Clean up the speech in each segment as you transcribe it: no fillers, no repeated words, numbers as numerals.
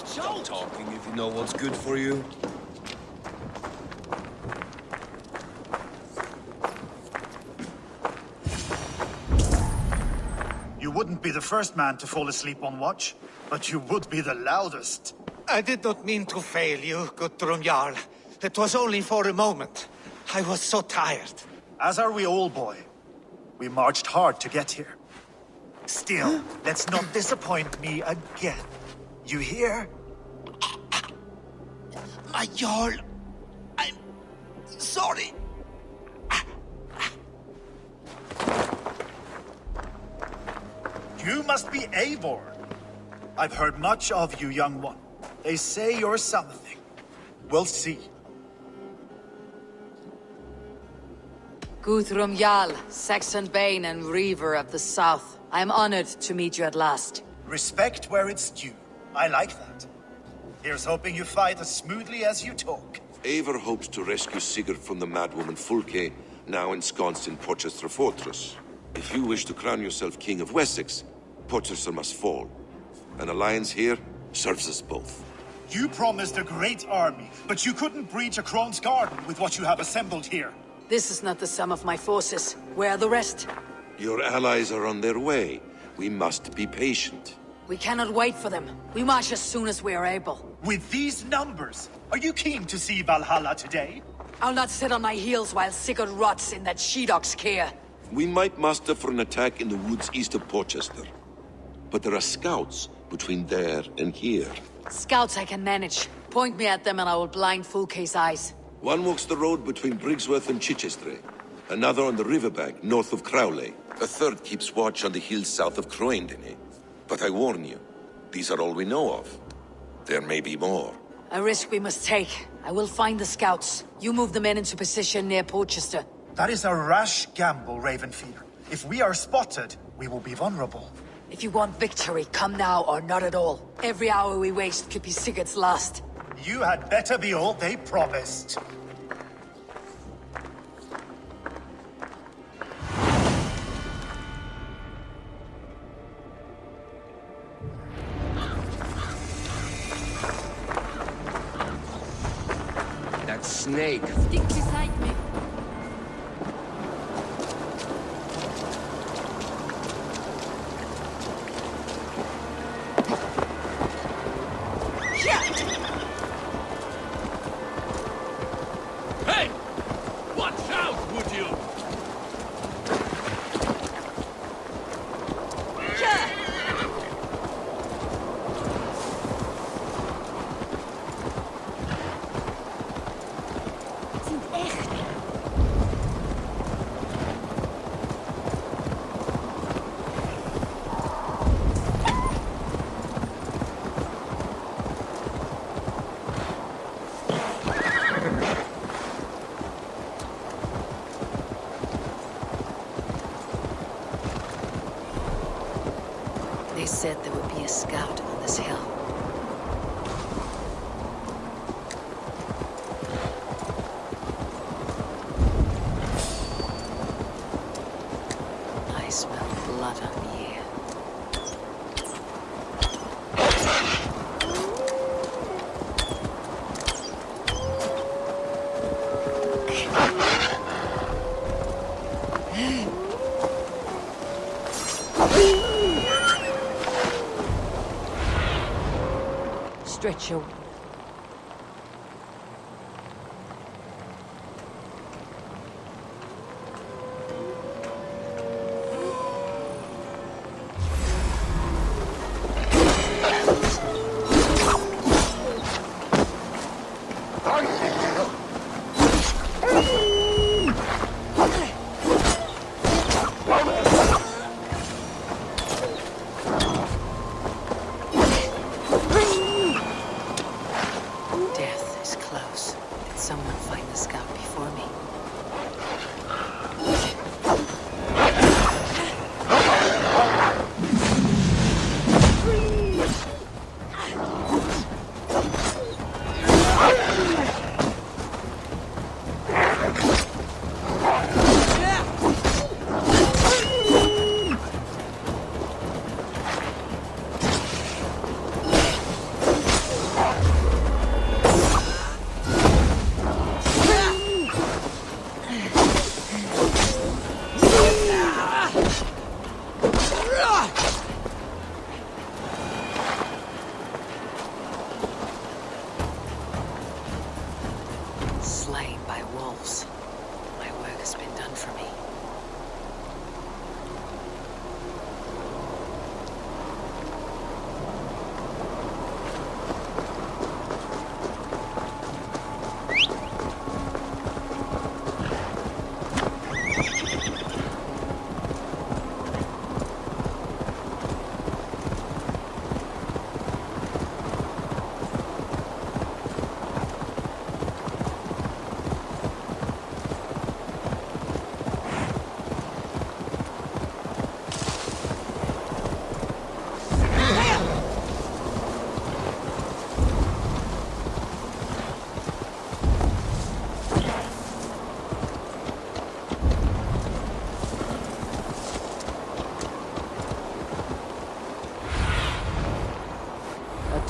Stop talking if you know what's good for you. You wouldn't be the first man to fall asleep on watch, but you would be the loudest. I did not mean to fail you, Guthrum Jarl. It was only for a moment. I was so tired. As are we all, boy. We marched hard to get here. Still, let's not disappoint me again. You hear? My Jarl, I'm sorry. You must be Eivor. I've heard much of you, young one. They say you're something. We'll see. Guthrum Jarl, Saxon Bane and Reaver of the South. I am honored to meet you at last. Respect where it's due. I like that. Here's hoping you fight as smoothly as you talk. Eivor hopes to rescue Sigurd from the madwoman Fulke, now ensconced in Porchester Fortress. If you wish to crown yourself King of Wessex, Porchester must fall. An alliance here serves us both. You promised a great army, but you couldn't breach a Krone's garden with what you have assembled here. This is not the sum of my forces. Where are the rest? Your allies are on their way. We must be patient. We cannot wait for them. We march as soon as we are able. With these numbers, are you keen to see Valhalla today? I'll not sit on my heels while Sigurd rots in that she-dog's care. We might muster for an attack in the woods east of Porchester. But there are scouts between there and here. Scouts I can manage. Point me at them and I will blind Fulke's eyes. One walks the road between Briggsworth and Chichester. Another on the riverbank north of Crowley. A third keeps watch on the hills south of Croendene. But I warn you, these are all we know of. There may be more. A risk we must take. I will find the scouts. You move the men into position near Porchester. That is a rash gamble, Ravenfeeder. If we are spotted, we will be vulnerable. If you want victory, come now or not at all. Every hour we waste could be Sigurd's last. You had better be all they promised. That snake. Stick beside me. Hey! Watch out, would you? They said there would be a scout on this hill. I smell blood on the air. Stretch your...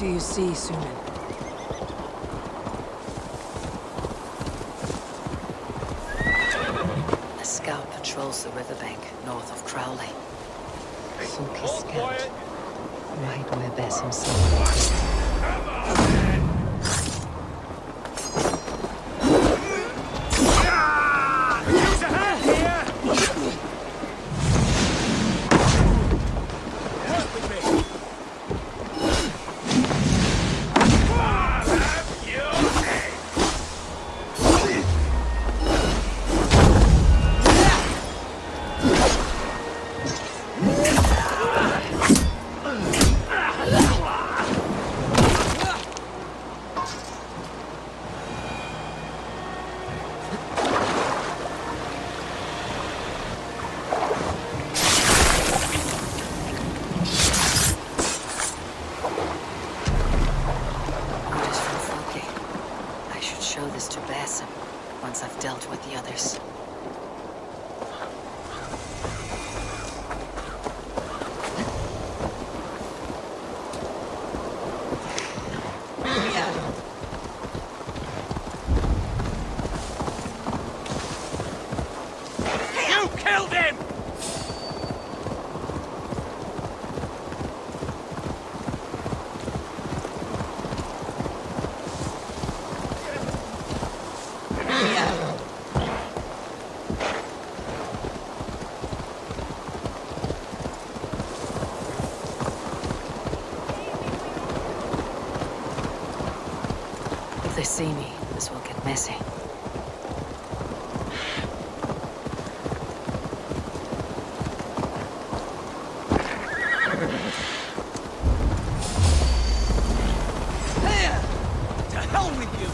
do you see, Sunan? A scout patrols the riverbank north of Crowley. Focus All scout. quiet. Right where Bess himself is. Come on, then. Use a hand here! Help with me. I'll have your head. Orders from Floki. I should show this to Basim once I've dealt with the others. You killed him! If they see me, this will get messy. To hell with you!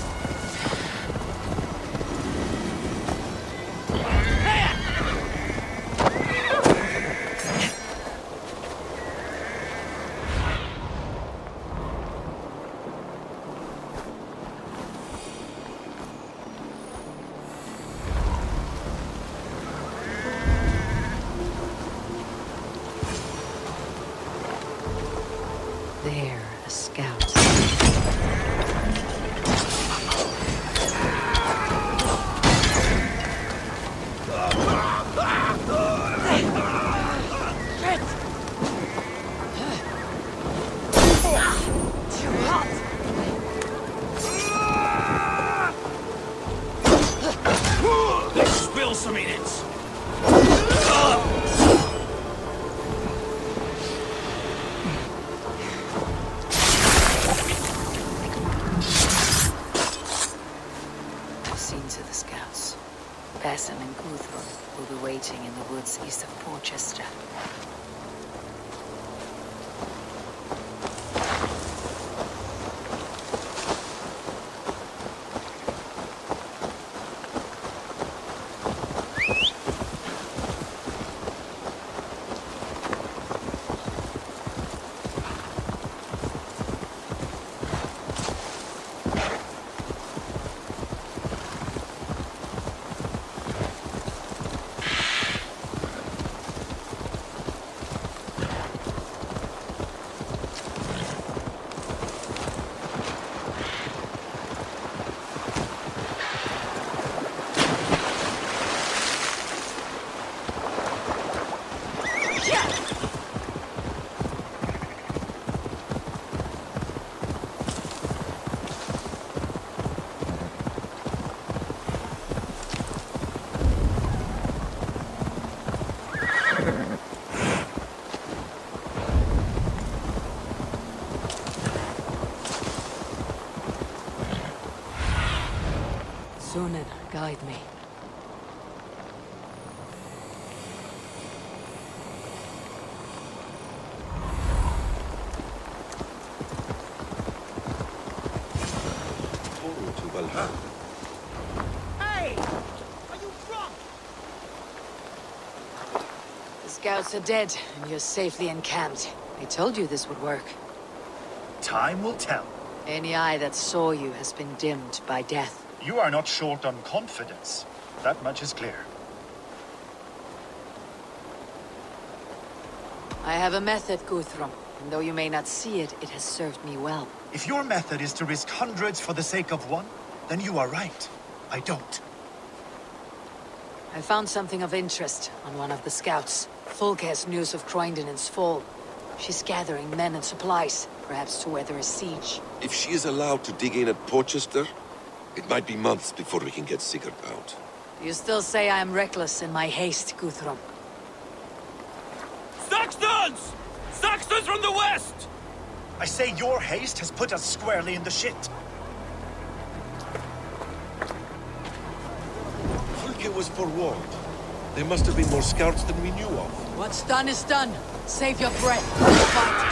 There, a scout. Let's spill some innards. I've seen to the scouts. Basim and Guthrum will be waiting in the woods east of Porchester. Sunan, guide me. Portal to Valhalla. The scouts are dead, and you're safely encamped. I told you this would work. Time will tell. Any eye that saw you has been dimmed by death. You are not short on confidence. That much is clear. I have a method, Guthrum. And though you may not see it, it has served me well. If your method is to risk hundreds for the sake of one, then you are right. I don't. I found something of interest on one of the scouts. Fulke has news of Croydon's fall. She's gathering men and supplies, perhaps to weather a siege. If she is allowed to dig in at Porchester, it might be months before we can get Sigurd out. You still say I am reckless in my haste, Guthrum. Saxons! Saxons from the west! I say your haste has put us squarely in the shit. Fulke was forewarned. There must have been more scouts than we knew of. What's done is done. Save your breath. Fight.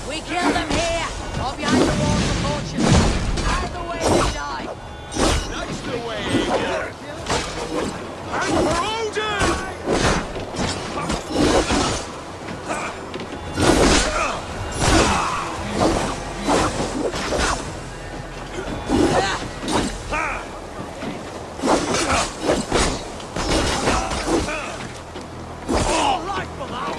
We kill them here, or behind the walls of fortune. Either way they die. That's the way, Eager! And for Odin! All right for that!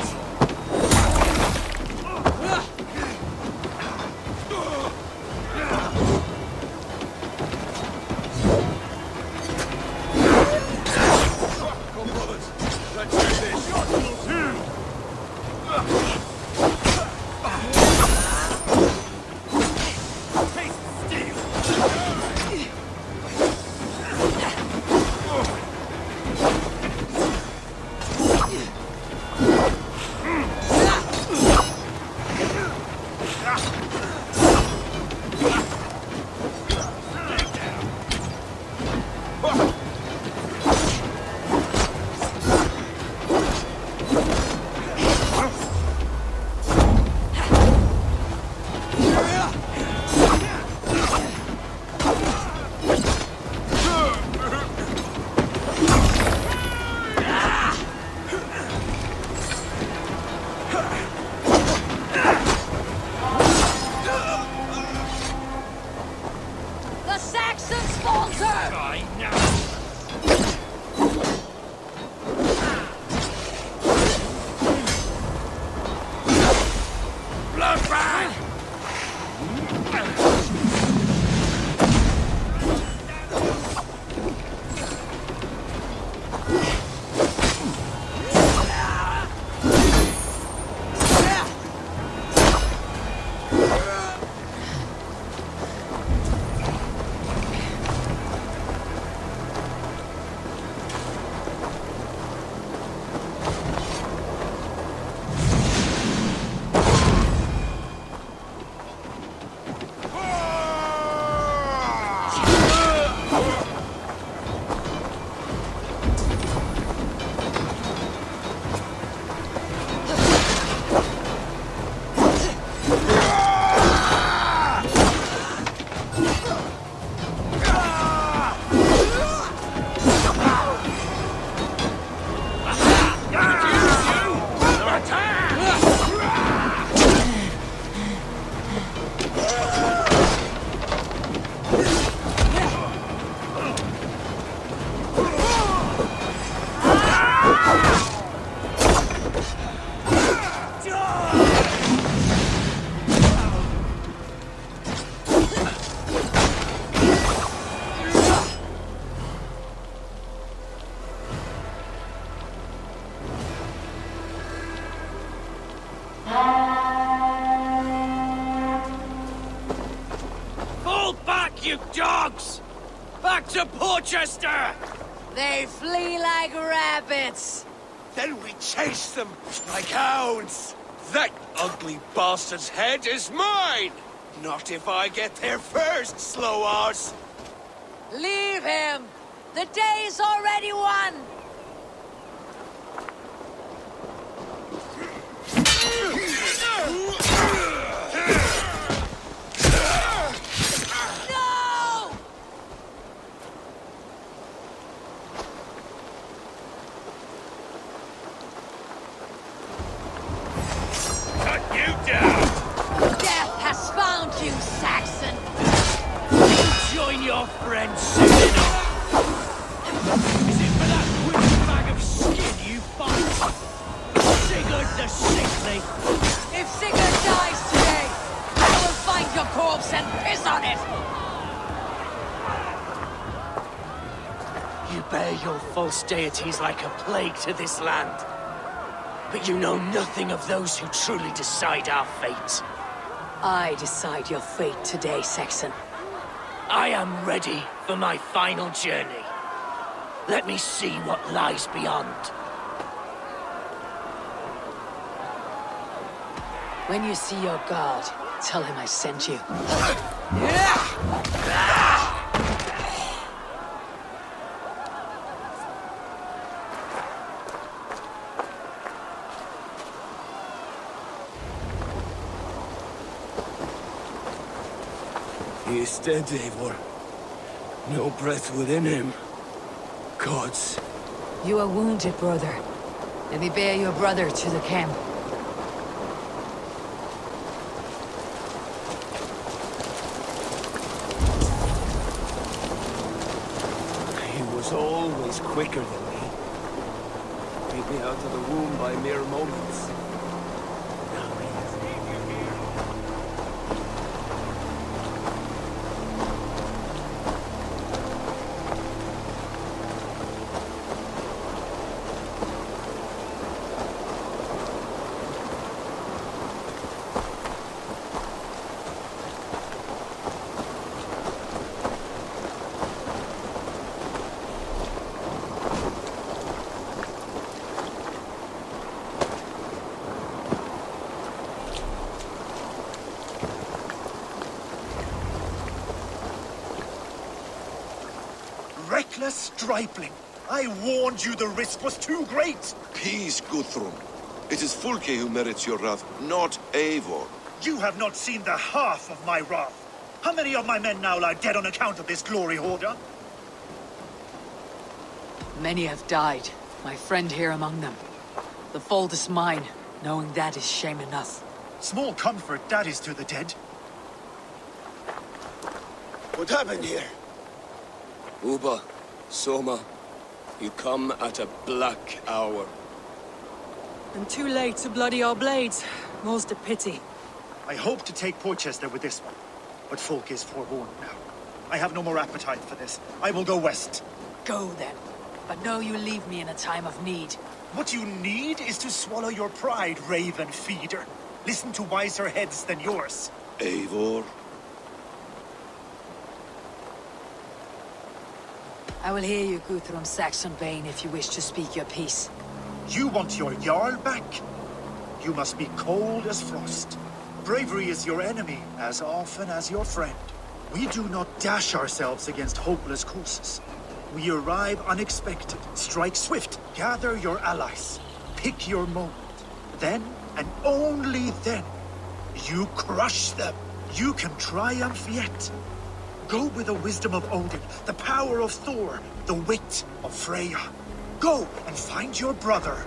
The Saxons falter! I know! Bloodbath! Fall back, you dogs! Back to Porchester! They flee like rabbits. Then we chase them like hounds. That ugly bastard's head is mine! Not if I get there first, slow arse! Leave him! The day's already won! No! Cut you down! Death has found you, Saxon! Join your friends soon enough! Is it for that withered bag of skin you fight? Sigurd the Sickly! If Sigurd dies today, I will find your corpse and piss on it! You bear your false deities like a plague to this land. But you know nothing of those who truly decide our fate. I decide your fate today, Saxon. I am ready for my final journey. Let me see what lies beyond. When you see your god, tell him I sent you. He is dead, Eivor. No breath within him. Gods. You are wounded, brother. Let me bear your brother to the camp. He was always quicker than me. Beat me out of the womb by mere moments. Now he has leave you here. Reckless stripling! I warned you the risk was too great! Peace, Guthrum. It is Fulke who merits your wrath, not Eivor. You have not seen the half of my wrath. How many of my men now lie dead on account of this glory hoarder? Many have died, my friend here among them. The fault is mine, knowing that is shame enough. Small comfort that is to the dead. What happened here? Uba, Soma, you come at a black hour. And too late to bloody our blades. More's the pity. I hope to take Porchester with this one, but folk is forewarned now. I have no more appetite for this. I will go west. Go then, but know you leave me in a time of need. What you need is to swallow your pride, raven feeder. Listen to wiser heads than yours. Eivor? I will hear you, Guthrum Saxonbane, if you wish to speak your piece. You want your Jarl back? You must be cold as frost. Bravery is your enemy as often as your friend. We do not dash ourselves against hopeless courses. We arrive unexpected, strike swift, gather your allies, pick your moment. Then, and only then, you crush them. You can triumph yet. Go with the wisdom of Odin, the power of Thor, the wit of Freya. Go and find your brother.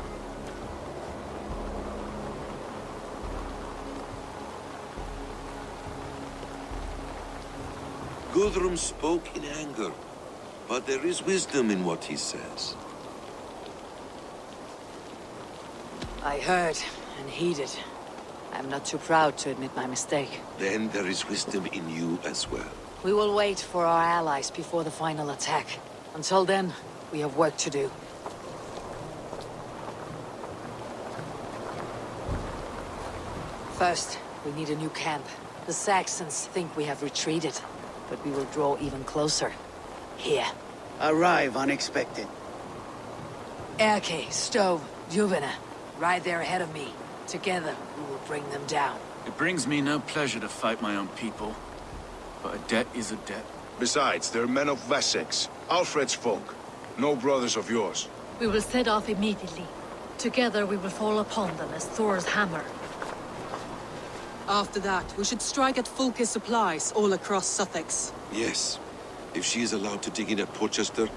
Guthrum spoke in anger, but there is wisdom in what he says. I heard and heeded. I'm not too proud to admit my mistake. Then there is wisdom in you as well. We will wait for our allies before the final attack. Until then, we have work to do. First, we need a new camp. The Saxons think we have retreated, but we will draw even closer. Here. arrive unexpected. Erke, Stove, Juvena, right there ahead of me. Together, we will bring them down. It brings me no pleasure to fight my own people, but a debt is a debt. Besides, they're men of Wessex, Alfred's folk. No brothers of yours. We will set off immediately. Together we will fall upon them as Thor's hammer. After that, we should strike at Fulke's supplies all across Sussex. Yes. If she is allowed to dig in at Portchester,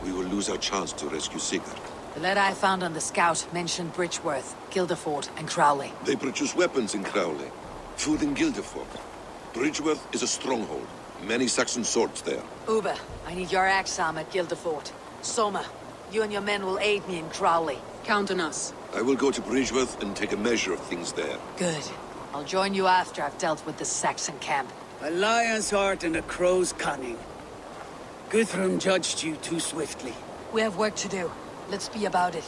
we will lose our chance to rescue Sigurd. The letter I found on the scout mentioned Bridgeworth, Guildeford, and Crowley. They produce weapons in Crowley, food in Guildeford. Bridgeworth is a stronghold. Many Saxon swords there. Uber, I need your axe arm at Guildeford. Soma, you and your men will aid me in Crowley. Count on us. I will go to Bridgeworth and take a measure of things there. Good. I'll join you after I've dealt with the Saxon camp. A lion's heart and a crow's cunning. Guthrum judged you too swiftly. We have work to do. Let's be about it.